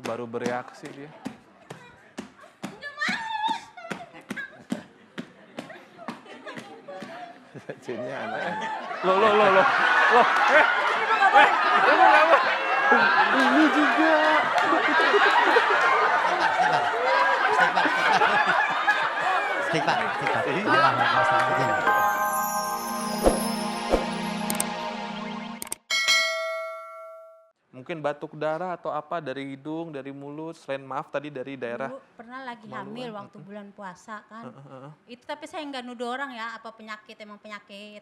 baru bereaksi dia. Jinnya anak. Loh. Ini nggak boleh. Ini juga. Istighfar. Iya. Mungkin batuk darah atau apa dari hidung, dari mulut, selain maaf tadi dari daerah. Dulu pernah lagi hamil waktu bulan puasa kan. Itu tapi saya nggak nuduh orang ya, apa penyakit, emang penyakit.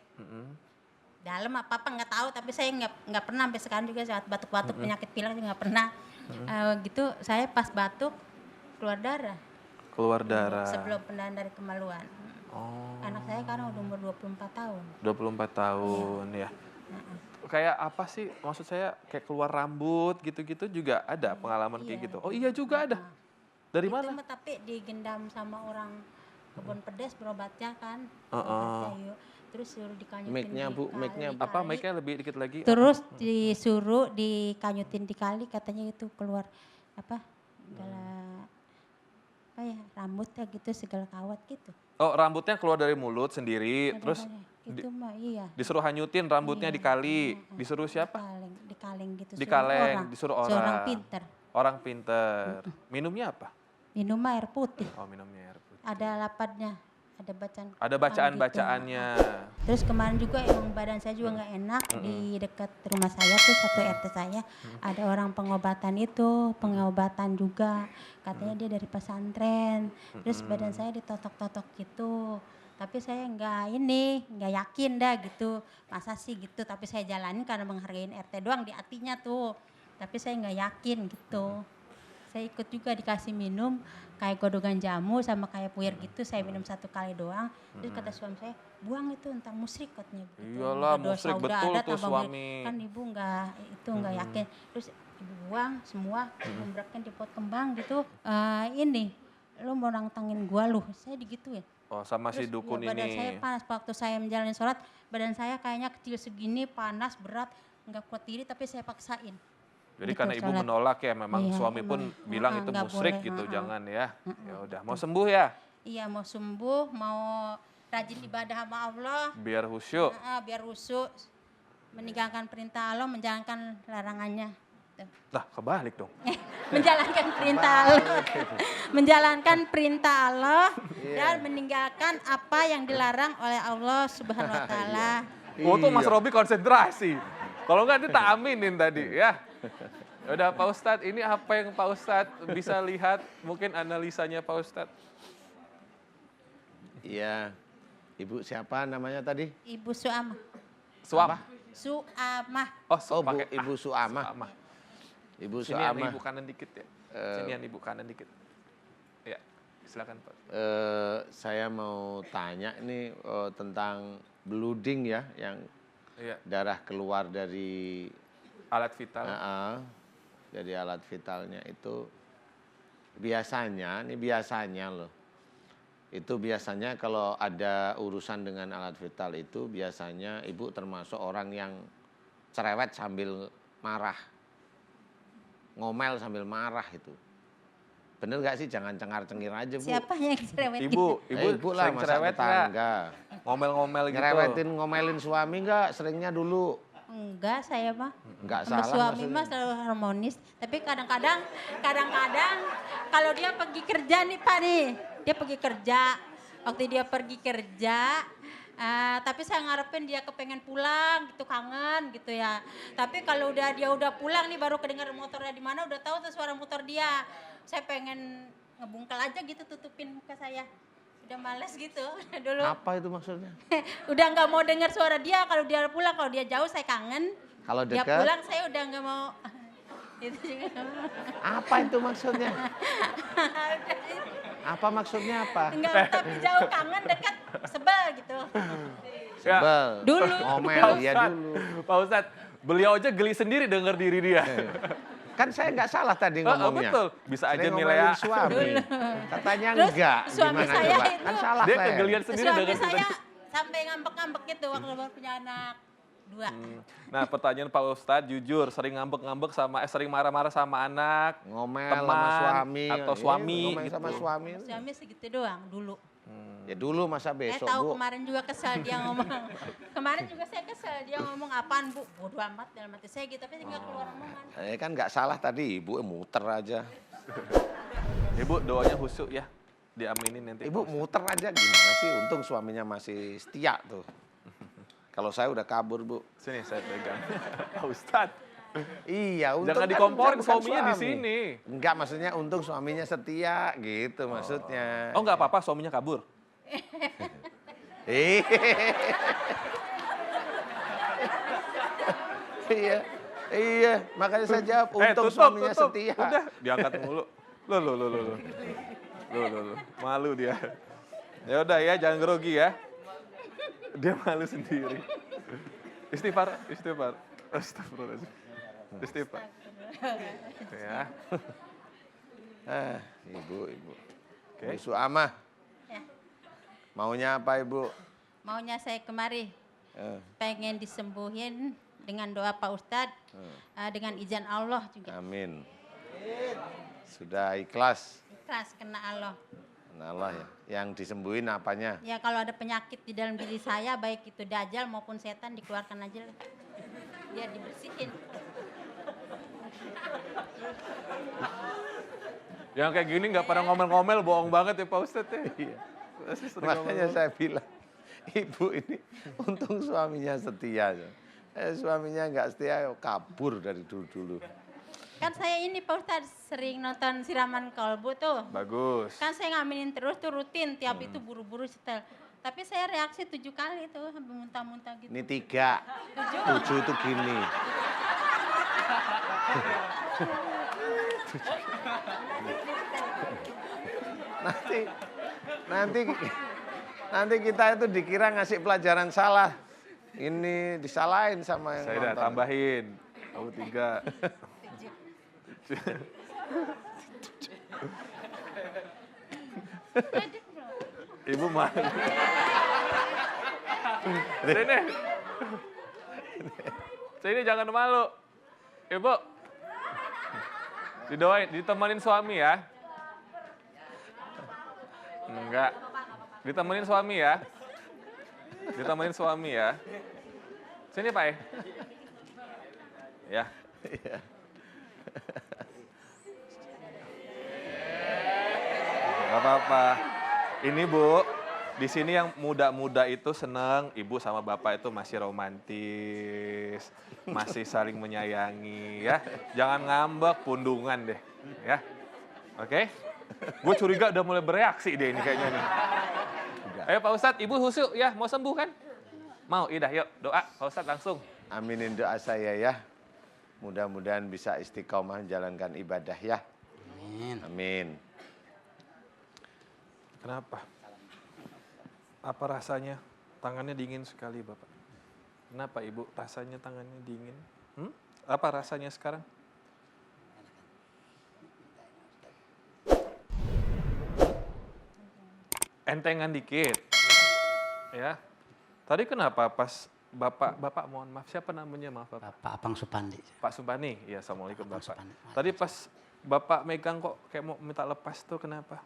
Dalam apa-apa nggak tahu, tapi saya nggak pernah sampai sekarang juga saat batuk-batuk penyakit pilek nggak pernah. Gitu saya pas batuk keluar darah. Keluar darah. Sebelum pendahan dari kemaluan. Oh. Anak saya sekarang udah umur 24 tahun. 24 tahun ya. Kayak apa sih, maksud saya kayak keluar rambut gitu-gitu juga ada pengalaman kayak gitu? Oh iya juga ada. Dari Itu mana? mah tapi digendam sama orang kebun pedes berobatnya kan. Yuk. Terus suruh dikanyutin Mic-nya, Bu, mic-nya Apa mic-nya lebih dikit lagi? Terus disuruh dikanyutin di kali, katanya itu keluar apa? Segala apa ya, rambutnya gitu, segala kawat gitu. Oh, rambutnya keluar dari mulut sendiri, terus Itu mah iya. disuruh hanyutin rambutnya Iya, dikali. Disuruh siapa? Dikaleng gitu. Dikaleng, disuruh orang. Seorang pinter. Orang pinter. Minumnya apa? Minum air putih. Oh, minumnya air putih. Ada lapatnya, ada bacaan. Ada bacaan-bacaannya. Terus kemarin juga emang badan saya juga nggak enak di dekat rumah saya tuh satu RT saya ada orang pengobatan juga katanya dia dari pesantren. Terus badan saya ditotok-totok gitu. Tapi saya nggak yakin dah gitu. Masa sih gitu, tapi saya jalanin karena menghargai RT doang di hatinya tuh. Tapi saya nggak yakin gitu. Saya ikut juga dikasih minum kayak godongan jamu sama kayak puyer gitu, saya minum 1 kali doang. Terus kata suami saya, buang itu entar musyrik katanya. Iyalah, musyrik betul tuh suami. Kan ibu nggak yakin. Terus ibu buang semua, membraknya di pot kembang gitu. Ini, lu mau nantangin gua lu, saya digituin. Oh, sama si dukun ya, badan ini. saya panas waktu saya menjalani sholat, badan saya kayaknya kecil segini, panas, berat, nggak kuat diri tapi saya paksain. Jadi Gitu, karena ibu sholat. menolak ya, memang Iya, suami pun emang, bilang itu nggak musyrik boleh, gitu, jangan ya. Ya udah, mau gitu. sembuh ya, Iya mau sembuh, mau rajin ibadah sama Allah, biar khusyuk. biar khusyuk, meninggalkan perintah Allah, menjalankan larangannya. Tuh. Lah, kebalik dong. Menjalankan perintah Allah, menjalankan perintah Allah dan meninggalkan apa yang dilarang oleh Allah Subhanahu Wa Taala. Oh, tuh Mas Robi konsentrasi. Kalau enggak, dia tak aminin tadi ya. Udah Pak Ustadz, ini apa yang Pak Ustadz bisa lihat, mungkin analisanya Pak Ustadz? Iya. Ibu siapa namanya tadi? Ibu Suamah. Suam. Suamah. Oh, Oh, Bu, pakai Ibu Suamah. Suamah. Ibu Sinian Suamah. ibu kanan dikit ya. Sinian ibu kanan dikit. Ya, silakan Pak. Saya mau tanya nih tentang blooding ya, yang Iya, darah keluar dari alat vital. dari alat vitalnya itu biasanya loh. Itu biasanya kalau ada urusan dengan alat vital itu biasanya ibu termasuk orang yang cerewet sambil marah. Ngomel sambil marah itu. Bener gak sih? Jangan cengar-cengir aja, Bu. Siapa yang cerewet? Ibu lah, sering masa cerewet nggak? tetangga. Ngomel-ngomel gitu. Ngomelin suami enggak? Seringnya dulu. Enggak, saya mah. Enggak Sama salah suami maksudnya. mah selalu harmonis. Tapi kadang-kadang kalau dia pergi kerja nih Pak nih. Dia pergi kerja. Waktu dia pergi kerja, tapi saya ngarepin dia kepengen pulang gitu, kangen gitu ya. Tapi kalau dia udah pulang nih baru kedengar motornya di mana, udah tahu tuh suara motor dia. Saya pengen ngebungkel aja gitu, tutupin muka saya. Udah males gitu dulu. Apa itu maksudnya? Udah nggak mau dengar suara dia kalau dia pulang, kalau dia jauh saya kangen. Kalau Dia dekat? pulang saya udah nggak mau. Itu juga. Apa itu maksudnya? Apa maksudnya apa? Enggak, tapi jauh kangen, dekat sebel gitu. Ya, Sebel. Dulu. Ngomel Pak ya Ustadz, dulu. Pak Ustadz, beliau aja geli sendiri denger diri dia. Kan saya nggak salah tadi ngomongnya. Betul, bisa aja Saya nilai ngomelin suami. Katanya Terus enggak. suami Gimana saya coba? itu- Kan salah Dia saya. kegelian sendiri Suami denger saya cerita. sampai ngambek-ngambek gitu waktu baru punya anak. 2. Nah, pertanyaan Pak Ustadz, jujur sering sering marah-marah sama anak, Ngomel teman, sama suami. atau suami ngomel gitu. sama suami. Suami segitu doang dulu. Ya dulu masa besok, Tahu Bu. kemarin juga kesel dia ngomong. Kemarin juga saya kesel dia ngomong apaan Bu? Bodoh amat dalam hati saya gitu, tapi nggak keluar omongan. Kan nggak salah tadi, Ibu muter aja. Ibu doanya khusyuk ya, diaminin nanti. Ibu muter aja gimana sih? Untung suaminya masih setia tuh. Kalau saya udah kabur, Bu. Sini saya pegang. Pak Ustadz, Iya, untung jangan kan dikomporin bukan suaminya di suami. sini. Enggak, maksudnya untung suaminya setia gitu maksudnya. Oh nggak apa-apa, suaminya kabur. Eh. Iya. Iya, makanya saya jawab untung suaminya setia. Udah, diangkat mulu. Loh. Malu dia. Ya udah ya, jangan grogi ya. Dia malu sendiri. Istighfar. Astagfirullahaladzim. Istighfar. Ya. Ibu. Oke. Ibu Suamah, Ya. maunya apa Ibu? Maunya saya kemari Eh, pengen disembuhin dengan doa Pak Ustadz, dengan izin Allah juga. Amin. Sudah ikhlas. Ikhlas kena Allah. Nah Allah ya. Yang disembuhin apanya? Ya kalau ada penyakit di dalam diri saya, baik itu dajjal maupun setan, dikeluarkan aja lah. Biar dibersihin. Yang kayak gini nggak pada ngomel-ngomel, bohong banget ya Pak Ustadz ya. Iya. Pasti sering Makanya ngomel-ngomel. saya bilang, Ibu ini untung suaminya setia. Suaminya nggak setia, kabur dari dulu-dulu. Kan saya ini Pak Ustadz sering nonton Siraman Kolbu tuh. Bagus. Kan saya ngaminin terus tuh rutin, tiap itu buru-buru setel. Tapi saya reaksi 7 kali tuh, sampai muntah-muntah gitu. Ini 3, 7 itu gini. nanti kita itu dikira ngasih pelajaran salah. Ini disalahin sama yang Saya udah nonton. tambahin. Kamu 3. Ibu malu. Sini jangan malu. Ibu. Didoain, ditemenin suami ya. Enggak. Ditemenin suami ya. Ditemenin suami ya. Sini Pak ya. Ya. Gak apa-apa. Ini Bu, di sini yang muda-muda itu seneng, ibu sama bapak itu masih romantis, masih saling menyayangi ya. Jangan ngambek, pundungan deh, ya. Oke? Gue curiga udah mulai bereaksi deh ini kayaknya nih. Ayo Pak Ustadz, Ibu khusyuk ya, mau sembuh kan? Mau, idah yuk doa Pak Ustadz langsung. Aminin doa saya ya. Mudah-mudahan bisa istiqomah menjalankan ibadah ya. Amin. Amin. Kenapa? Apa rasanya? Tangannya dingin sekali Bapak. Kenapa Ibu rasanya tangannya dingin? Apa rasanya sekarang? Entengan dikit. Ya. Tadi kenapa pas Bapak mohon maaf, siapa namanya maaf Bapak? Bapak Apang Supandi. Pak Subani. Ya, Assalamualaikum Pak Bapak. Supani. Tadi pas Bapak megang kok kayak mau minta lepas tuh kenapa?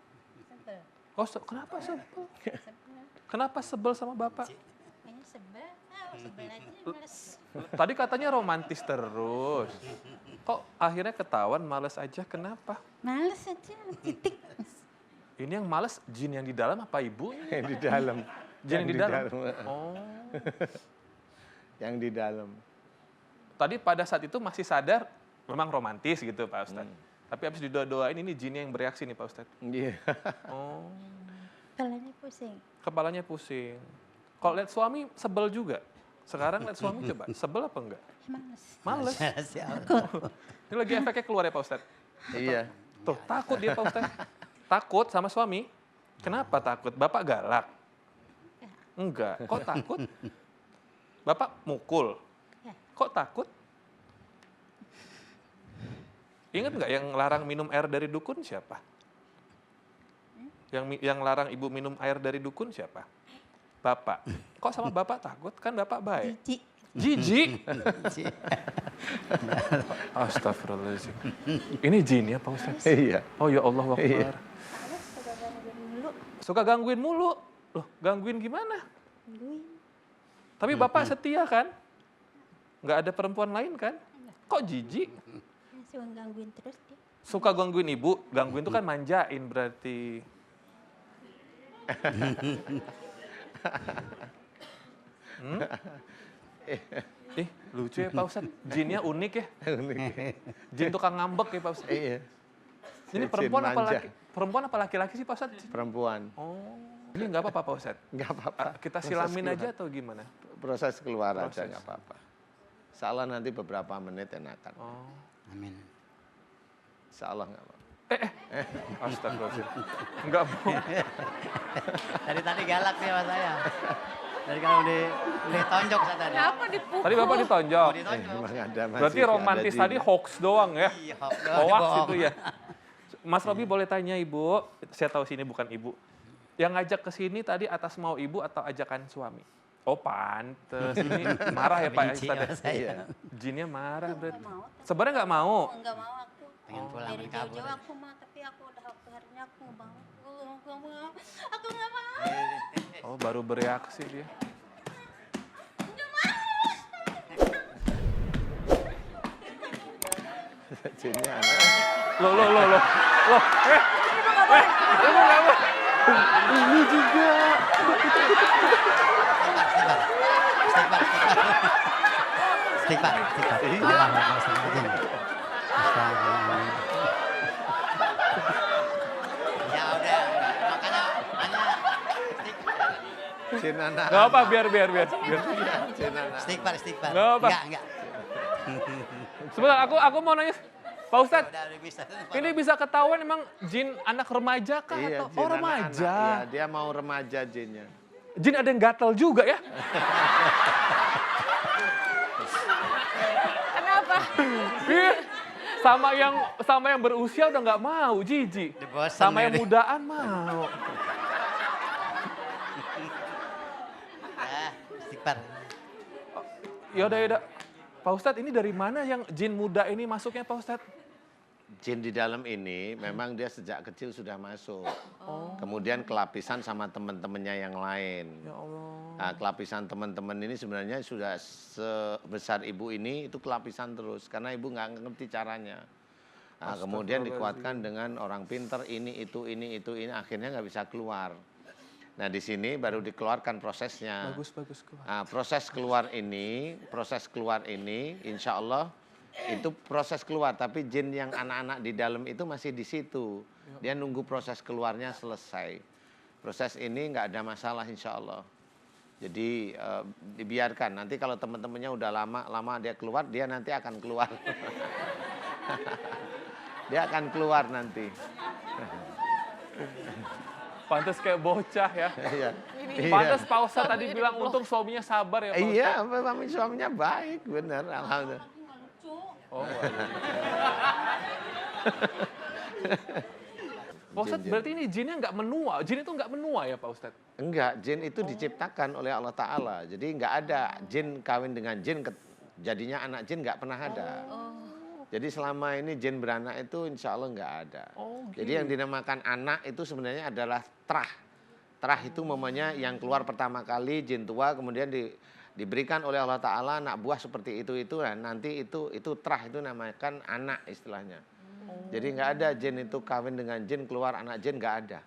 Sebel. Oh, kenapa sebel? Kenapa sebel sama Bapak? Kayaknya sebel. Sebel aja males. Tadi katanya romantis terus. Kok akhirnya ketahuan males aja, kenapa? Males aja, titik. Ini yang males jin yang di dalam apa ibu? Yang di dalam. Jin yang di dalam? dalam. Oh. Yang di dalam. Tadi pada saat itu masih sadar memang romantis gitu Pak Ustadz. Tapi habis didoa-doain ini jinnya yang bereaksi nih Pak Ustadz. Iya. Oh. Kepalanya pusing. Kepalanya pusing. Kalau lihat suami sebel juga. Sekarang lihat suami coba, sebel apa enggak? Males. Males. Siapa? Ini lagi efeknya keluar ya Pak Ustadz. Iya. Tuh, takut dia Pak Ustadz. Takut sama suami. Kenapa takut? Bapak galak? Enggak. Kok takut? Bapak mukul? Ya. Kok takut? Ingat nggak yang larang minum air dari dukun siapa? Yang larang ibu minum air dari dukun siapa? Bapak. Kok sama bapak takut? Kan bapak baik. Jijik. Jijik. Astagfirullahaladzim. Ini jin ya Pak Ustadz? Iya. Oh ya Allah Akbar. Iya. Suka gangguin mulu. Loh, gangguin gimana? Gangguin. Tapi Bapak setia kan? Nggak ada perempuan lain kan? Kok jijik? Suka gangguin terus dia. Suka gangguin ibu, gangguin itu kan manjain berarti. Hmm? Ih, lucu ya Pak Ustadz. Jinnya unik ya. Jin tukang ngambek ya Pak Ustadz. Iya. Ini Jin perempuan apa manja. laki? Perempuan apa laki-laki sih Pak Ustadz? Perempuan. Oh, ini nggak apa-apa Pak Ustadz? Nggak apa-apa. Kita Proses silamin keluar. aja atau gimana? Proses keluar aja Proses. nggak apa-apa. Salah nanti beberapa menit enakan. Oh. Amin. Salah nggak apa-apa. Astagfirullahaladzim. Enggak mau. Dari tadi galak nih sama saya. Dari kalau ditonjok saya tadi. Kenapa dipukul? Tadi Bapak ditonjok. Ditonjok. Emang ada masih Berarti ada romantis jin. tadi hoax doang ya? Iya, Hoax bohong. itu ya. Mas Robi boleh tanya Ibu, saya tahu sini bukan Ibu. Yang ngajak ke sini tadi atas mau Ibu atau ajakan suami? Oh pantes, ini marah ya Pak Benci Ustadz ya? sama saya. Iya. Jinnya marah berarti. Nggak mau. Sebenarnya nggak mau. Enggak mau aku. Pengen pulang Dari main kabur. jauh-jauh aku mau, tapi aku udah waktu harinya aku nggak mau. Aku nggak mau. Aku nggak mau. Oh baru bereaksi dia. Jinnya anak. Loh. Ibu nggak mau. Ini juga. Istighfar. Astagfirullahaladzim. Astagfirullahaladzim. Ya udah, makanya Jin anak. Nggak apa, biar. Jin anak. istighfar. Nggak apa. Enggak. Sebentar, aku mau nanya. Pak Ustadz, Udah bisa. ini bisa ketahuan emang jin anak remaja kah? Iya, Atau? jin Oh anak-anak. remaja. Iya, dia mau remaja jinnya. Jin ada yang gatel juga ya? Kenapa? Iya. Sama yang berusia udah nggak mau, jijik. Udah bosan Sama yang dia. mudaan mau. Istighfar. Yaudah. Pak Ustadz ini dari mana yang jin muda ini masuknya Pak Ustadz? Jin di dalam ini memang dia sejak kecil sudah masuk. Kemudian kelapisan sama teman-temannya yang lain. Ya Allah. Nah, kelapisan teman-teman ini sebenarnya sudah sebesar ibu ini itu kelapisan terus karena ibu nggak ngerti caranya. Nah, kemudian dikuatkan dengan orang pinter ini akhirnya nggak bisa keluar. Nah di sini baru dikeluarkan prosesnya. Bagus keluar. Nah, proses keluar ini, insya Allah itu proses keluar. Tapi jin yang anak-anak di dalam itu masih di situ. Dia nunggu proses keluarnya selesai. Proses ini nggak ada masalah insya Allah. Jadi dibiarkan. Nanti kalau teman-temannya udah lama dia keluar, dia nanti akan keluar. Dia akan keluar nanti. Pantes kayak bocah ya. Iya. Pantes Pak Ustadz tadi bilang untung suaminya sabar ya Pak Ustadz. Iya, suaminya baik, benar. Alhamdulillah. Oh, Pak Ustadz berarti ini jinnya nggak menua. Jin itu nggak menua ya Pak Ustadz? Enggak, jin itu diciptakan oleh Allah Ta'ala. Jadi nggak ada jin kawin dengan jin, jadinya anak jin nggak pernah ada. Jadi selama ini jin beranak itu insya Allah nggak ada. Jadi yang dinamakan anak itu sebenarnya adalah terah. Terah itu namanya yang keluar pertama kali jin tua, kemudian diberikan oleh Allah Ta'ala anak buah seperti itu. Nah, nanti itu terah itu namakan anak istilahnya. Jadi nggak ada jin itu kawin dengan jin, keluar anak jin, nggak ada.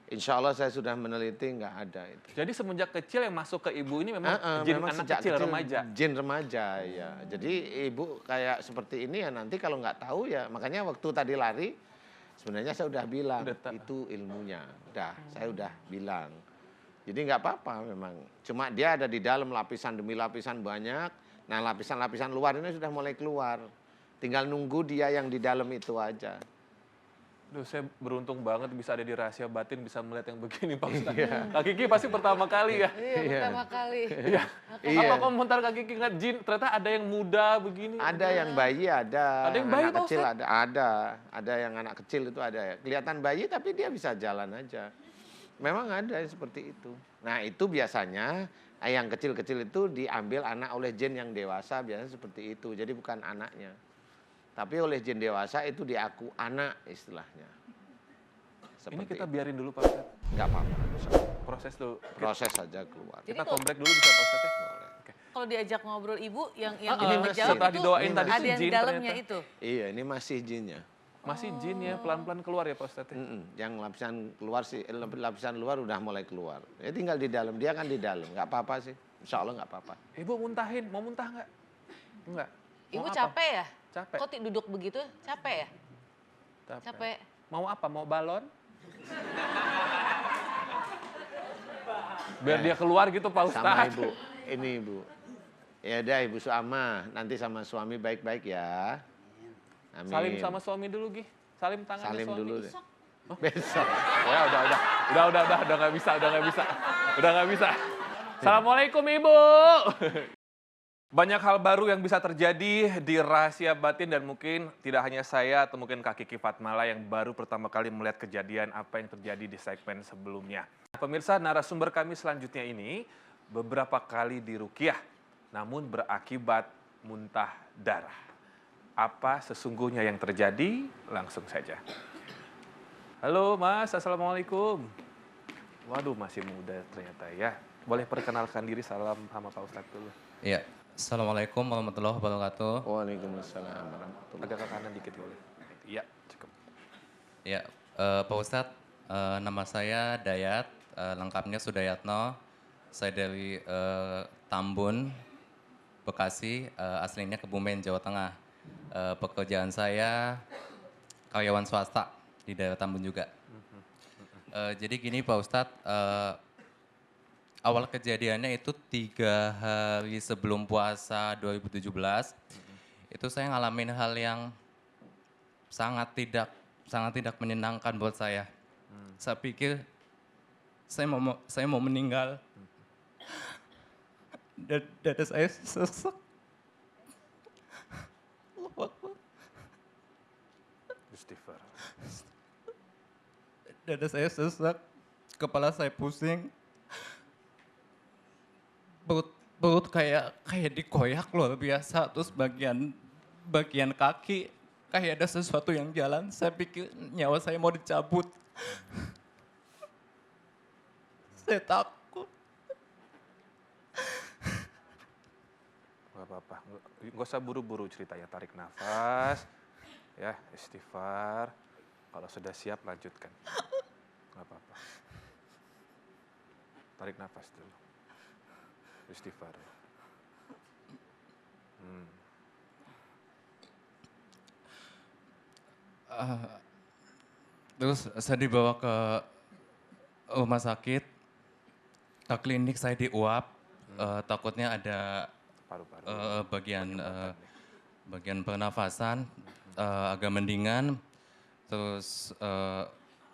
Insya Allah saya sudah meneliti nggak ada itu. Jadi semenjak kecil yang masuk ke ibu ini memang jin memang anak sejak kecil, remaja. Jin remaja ya. Jadi ibu kayak seperti ini ya nanti kalau nggak tahu ya makanya waktu tadi lari sebenarnya saya udah bilang itu ilmunya. Saya udah bilang. Jadi nggak apa-apa memang. Cuma dia ada di dalam lapisan demi lapisan banyak. Nah lapisan-lapisan luar ini sudah mulai keluar. Tinggal nunggu dia yang di dalam itu aja. Duh, saya beruntung banget bisa ada di rahasia batin, bisa melihat yang begini Pak Ustadz. Kak Kiki pasti pertama kali ya? Iya, pertama kali. Iya. Apa komentar Kak Kiki ngeliat jin, ternyata ada yang muda begini? Ada yang bayi ada. Ada yang bayi, anak Pak kecil Ustadz? ada yang anak kecil itu ada. Kelihatan bayi tapi dia bisa jalan aja. Memang ada yang seperti itu. Nah itu biasanya Yang kecil-kecil itu diambil anak oleh jin yang dewasa, biasanya seperti itu. Jadi bukan anaknya. Tapi oleh jin dewasa itu diaku anak istilahnya. Ini Seperti kita itu. biarin dulu Pak Ustadz. Nggak apa-apa. Proses dulu. Proses saja keluar. Kita Jadi kok- kombrek dulu bisa Pak Ustadz ya? Boleh. Kalau diajak ngobrol ibu yang ini masih. ngejawab Setelah itu didoain ini tadi ada tuh yang jin di dalamnya ternyata. itu. Iya, ini masih jinnya. Masih jin ya, pelan-pelan keluar ya Pak Ustadz ya? Yang lapisan keluar sih, lapisan luar udah mulai keluar. Ya tinggal di dalam, dia kan di dalam, nggak apa-apa sih. Insya Allah nggak apa-apa. Ibu muntahin, mau muntah nggak? Enggak. Ibu Mau apa? capek ya? Capek. Kok duduk begitu? Capek ya? Capek. Mau apa? Mau balon? Biar dia keluar gitu Pak Sama Ustadz. ibu, ini ibu. Ya udah Ibu Suama, nanti sama suami baik-baik ya. Amin. Salim sama suami dulu Gi. Salim tangan Salim suami. dulu deh. Besok. Ya udah nggak bisa, udah nggak bisa. Assalamualaikum Ibu. Banyak hal baru yang bisa terjadi di rahasia batin dan mungkin tidak hanya saya atau mungkin Kak Kiki Fatmala yang baru pertama kali melihat kejadian apa yang terjadi di segmen sebelumnya. Pemirsa, narasumber kami selanjutnya ini beberapa kali diruqyah namun berakibat muntah darah. Apa sesungguhnya yang terjadi? Langsung saja. Halo Mas, Assalamualaikum. Waduh, masih muda ternyata ya. Boleh perkenalkan diri, salam sama Pak Ustadz dulu. Iya, Assalamualaikum warahmatullahi wabarakatuh. Waalaikumsalam warahmatullahi. Agak ke kanan dikit boleh. Iya, cukup. Ya, Pak Ustadz, nama saya Dayat, lengkapnya Sudayatno. Saya dari Tambun, Bekasi, aslinya Kebumen, Jawa Tengah. Pekerjaan saya karyawan swasta di daerah Tambun juga. Jadi gini Pak Ustadz, awal kejadiannya itu 3 hari sebelum puasa 2017, itu saya ngalamin hal yang sangat tidak menyenangkan buat saya. Saya pikir saya mau meninggal. Dada saya sesek. Istighfar. Dada saya sesek, kepala saya pusing. Perut kayak dikoyak luar biasa, terus bagian kaki kayak ada sesuatu yang jalan. Saya pikir nyawa saya mau dicabut. Saya takut. Gak apa-apa, nggak usah buru-buru ceritanya. Tarik nafas, ya istighfar. Kalau sudah siap lanjutkan. Gak apa-apa. Tarik nafas dulu. Istighfar. Terus saya dibawa ke rumah sakit, ke klinik saya diuap. Takutnya ada Paru-paru. bagian pernafasan agak mendingan. Terus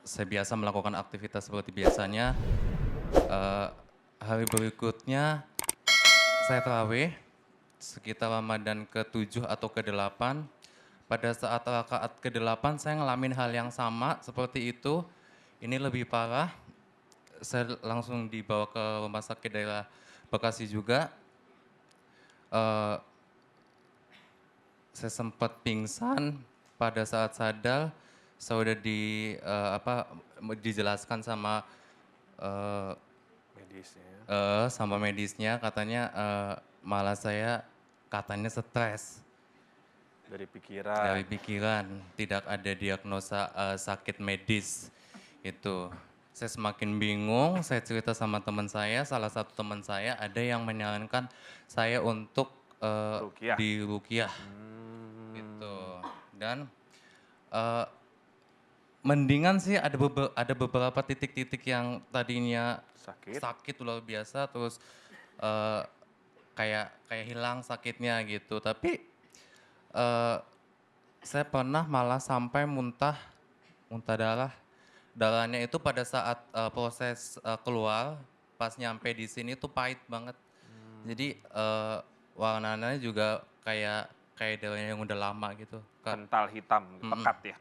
saya biasa melakukan aktivitas seperti biasanya. Hari berikutnya saya tarawih sekitar Ramadan ke-7 atau ke-8. Pada saat rakaat ke-8 saya ngalamin hal yang sama seperti itu. Ini lebih parah. Saya langsung dibawa ke rumah sakit daerah Bekasi juga. Saya sempat pingsan. Pada saat sadar saya udah dijelaskan sama Medisnya. medisnya, katanya malah saya katanya stres Dari pikiran. dari pikiran, tidak ada diagnosa sakit medis itu. Saya semakin bingung, saya cerita sama teman saya, salah satu teman saya ada yang menyarankan saya untuk Ruqyah. diruqyah gitu. Dan mendingan sih ada beberapa titik-titik yang tadinya sakit luar biasa, terus kayak hilang sakitnya gitu. Tapi saya pernah malah sampai muntah darah. Darahnya itu pada saat proses keluar, pas nyampe di sini tuh pahit banget. Jadi warnanya juga kayak darahnya yang udah lama gitu. Kental hitam, pekat ya.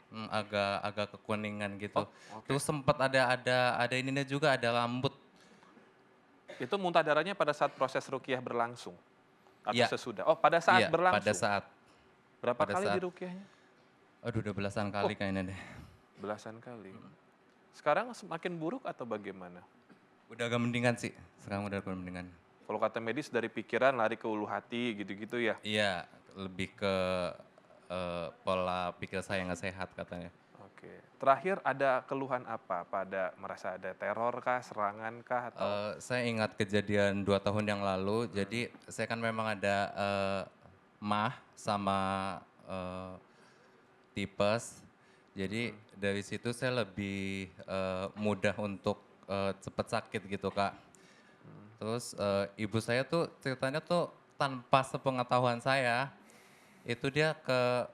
Agak kekuningan gitu. Oh, oke. Terus sempat ada ininya juga, ada rambut Itu muntah darahnya pada saat proses ruqyah berlangsung? Atau Iya. sesudah? Oh, pada saat Iya, berlangsung? pada saat. Berapa pada kali saat. di ruqyahnya? Aduh, udah belasan kali kayaknya deh. Belasan kali. Sekarang semakin buruk atau bagaimana? Udah agak mendingan sih, sekarang udah agak mendingan. Kalau kata medis dari pikiran lari ke ulu hati gitu-gitu ya? Iya, lebih ke pola pikir saya nggak sehat katanya. Oke. Terakhir ada keluhan apa? Pada merasa ada teror kah, serangan kah, atau Saya ingat kejadian 2 tahun yang lalu, jadi saya kan memang ada MAH sama tipes. Jadi dari situ saya lebih mudah untuk cepat sakit gitu Kak. Terus ibu saya tuh ceritanya tuh tanpa sepengetahuan saya, itu dia ke